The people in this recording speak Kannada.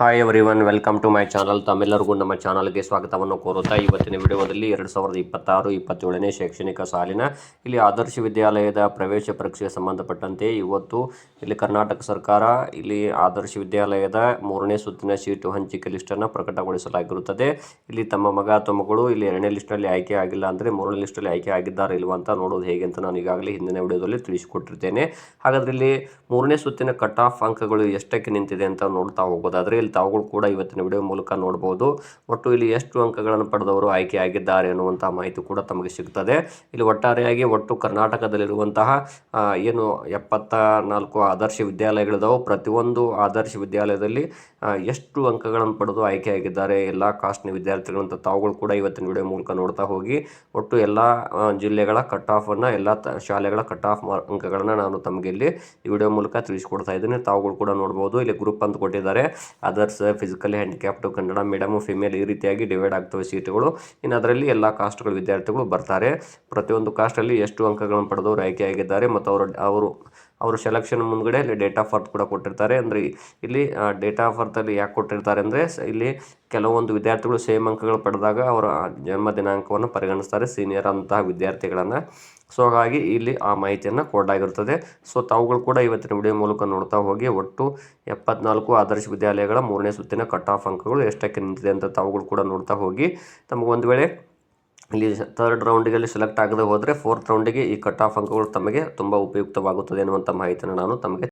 Hi everyone, welcome to my channel. ತಮ್ಮೆಲ್ಲರಿಗೂ ನಮ್ಮ ಚಾನಲ್ಗೆ ಸ್ವಾಗತವನ್ನು ಕೋರುತ್ತಾ ಇವತ್ತಿನ ವಿಡಿಯೋದಲ್ಲಿ 2026-27ನೇ ಶೈಕ್ಷಣಿಕ ಸಾಲಿನ ಇಲ್ಲಿ ಆದರ್ಶ ವಿದ್ಯಾಲಯದ ಪ್ರವೇಶ ಪರೀಕ್ಷೆಗೆ ಸಂಬಂಧಪಟ್ಟಂತೆ ಇವತ್ತು ಇಲ್ಲಿ ಕರ್ನಾಟಕ ಸರ್ಕಾರ ಇಲ್ಲಿ ಆದರ್ಶ ವಿದ್ಯಾಲಯದ 3ನೇ ಸುತ್ತಿನ ಸೀಟು ಹಂಚಿಕೆ ಲಿಸ್ಟನ್ನು ಪ್ರಕಟಗೊಳಿಸಲಾಗಿರುತ್ತದೆ. ಇಲ್ಲಿ ತಮ್ಮ ಮಗ ಅಥವಾ ಮಗಳು ಇಲ್ಲಿ 2ನೇ ಲಿಸ್ಟ್ನಲ್ಲಿ ಆಯ್ಕೆ ಆಗಿಲ್ಲ ಅಂದರೆ 3ನೇ ಲಿಸ್ಟಲ್ಲಿ ಆಯ್ಕೆ ಆಗಿದ್ದಾರೆ ಇಲ್ವಾ ಅಂತ ನೋಡೋದು ಹೇಗೆ ಅಂತ ನಾನು ಈಗಾಗಲೇ ಹಿಂದಿನ ವಿಡಿಯೋದಲ್ಲಿ ತಿಳಿಸಿಕೊಟ್ಟಿರ್ತೇನೆ. ಹಾಗಾದರೆ ಇಲ್ಲಿ 3ನೇ ಸುತ್ತಿನ ಕಟ್ ಆಫ್ ಅಂಕಗಳು ಎಷ್ಟಕ್ಕೆ ನಿಂತಿದೆ ಅಂತ ನೋಡ್ತಾ ಹೋಗೋದಾದರೆ ಇಲ್ಲಿ ತಾವುಗಳು ಕೂಡ ಇವತ್ತಿನ ವಿಡಿಯೋ ಮೂಲಕ ನೋಡಬಹುದು. ಒಟ್ಟು ಇಲ್ಲಿ ಎಷ್ಟು ಅಂಕಗಳನ್ನು ಪಡೆದವರು ಆಯ್ಕೆ ಆಗಿದ್ದಾರೆ ಅನ್ನುವಂತಹ ಮಾಹಿತಿ ಕೂಡ ತಮಗೆ ಸಿಗ್ತದೆ. ಇಲ್ಲಿ ಒಟ್ಟಾರೆಯಾಗಿ ಒಟ್ಟು ಕರ್ನಾಟಕದಲ್ಲಿರುವಂತಹ ಏನು 74 ಆದರ್ಶ ವಿದ್ಯಾಲಯಗಳಿದಾವೆ. ಪ್ರತಿಯೊಂದು ಆದರ್ಶ ವಿದ್ಯಾಲಯದಲ್ಲಿ ಎಷ್ಟು ಅಂಕಗಳನ್ನು ಪಡೆದು ಆಯ್ಕೆ ಆಗಿದ್ದಾರೆ ಎಲ್ಲ ಕಾಸ್ಟ್ನ ವಿದ್ಯಾರ್ಥಿಗಳಂತ ತಾವುಗಳು ಕೂಡ ಇವತ್ತಿನ ವಿಡಿಯೋ ಮೂಲಕ ನೋಡ್ತಾ ಹೋಗಿ ಒಟ್ಟು ಎಲ್ಲ ಜಿಲ್ಲೆಗಳ ಕಟ್ ಆಫನ್ನು ಎಲ್ಲ ಶಾಲೆಗಳ ಕಟ್ ಆಫ್ ಅಂಕಗಳನ್ನು ನಾನು ತಮಗೆ ಇಲ್ಲಿ ಈ ವಿಡಿಯೋ ಮೂಲಕ ತಿಳಿಸ್ಕೊಡ್ತಾ ಇದ್ದೀನಿ. ತಾವುಗಳು ಕೂಡ ನೋಡ್ಬೋದು. ಇಲ್ಲಿ ಗ್ರೂಪ್ ಅಂತ ಕೊಟ್ಟಿದ್ದಾರೆ. Others, physically handicapped, Kannada medium, female ಈ ರೀತಿಯಾಗಿ ಡಿವೈಡ್ ಆಗ್ತವೆ ಸೀಟುಗಳು. ಇನ್ನು ಅದರಲ್ಲಿ ಎಲ್ಲ ಕಾಸ್ಟ್ಗಳ ವಿದ್ಯಾರ್ಥಿಗಳು ಬರ್ತಾರೆ. ಪ್ರತಿಯೊಂದು ಕಾಸ್ಟಲ್ಲಿ ಎಷ್ಟು ಅಂಕಗಳನ್ನು ಪಡೆದವರು ಆಯ್ಕೆ ಆಗಿದ್ದಾರೆ ಮತ್ತು ಅವರು ಸೆಲೆಕ್ಷನ್ ಮುಂದ್ಗಡೆ ಇಲ್ಲಿ ಡೇಟ್ ಆಫ್ ಬರ್ತ್ ಕೂಡ ಕೊಟ್ಟಿರ್ತಾರೆ. ಅಂದರೆ ಇಲ್ಲಿ ಡೇಟ್ ಆಫ್ ಬರ್ತಲ್ಲಿ ಯಾಕೆ ಕೊಟ್ಟಿರ್ತಾರೆ ಅಂದರೆ ಇಲ್ಲಿ ಕೆಲವೊಂದು ವಿದ್ಯಾರ್ಥಿಗಳು ಸೇಮ್ ಅಂಕಗಳು ಪಡೆದಾಗ ಅವರ ಜನ್ಮ ದಿನಾಂಕವನ್ನು ಪರಿಗಣಿಸ್ತಾರೆ ಸೀನಿಯರ್ ಅಂತಹ ವಿದ್ಯಾರ್ಥಿಗಳನ್ನು. ಸೊ ಹಾಗಾಗಿ ಇಲ್ಲಿ ಆ ಮಾಹಿತಿಯನ್ನು ಕೊಡಲಾಗಿರ್ತದೆ. ಸೊ ತಾವುಗಳು ಕೂಡ ಇವತ್ತಿನ ವಿಡಿಯೋ ಮೂಲಕ ನೋಡ್ತಾ ಹೋಗಿ ಒಟ್ಟು 74 ಆದರ್ಶ ವಿದ್ಯಾಲಯಗಳ 3ನೇ ಸುತ್ತಿನ ಕಟ್ ಆಫ್ ಅಂಕಗಳು ಎಷ್ಟಕ್ಕೆ ನಿಂತಿದೆ ಅಂತ ತಾವುಗಳು ಕೂಡ ನೋಡ್ತಾ ಹೋಗಿ ತಮಗೊಂದು ವೇಳೆ ಇಲ್ಲಿ 3rd ರೌಂಡಿಗೆ ಸೆಲೆಕ್ಟ್ ಆಗದೆ ಹೋದರೆ 4th ರೌಂಡಿಗೆ ಈ ಕಟ್ ಆಫ್ ಅಂಕಗಳು ತಮಗೆ ತುಂಬ ಉಪಯುಕ್ತವಾಗುತ್ತದೆ ಎನ್ನುವಂಥ ಮಾಹಿತಿಯನ್ನು ನಾನು ತಮಗೆ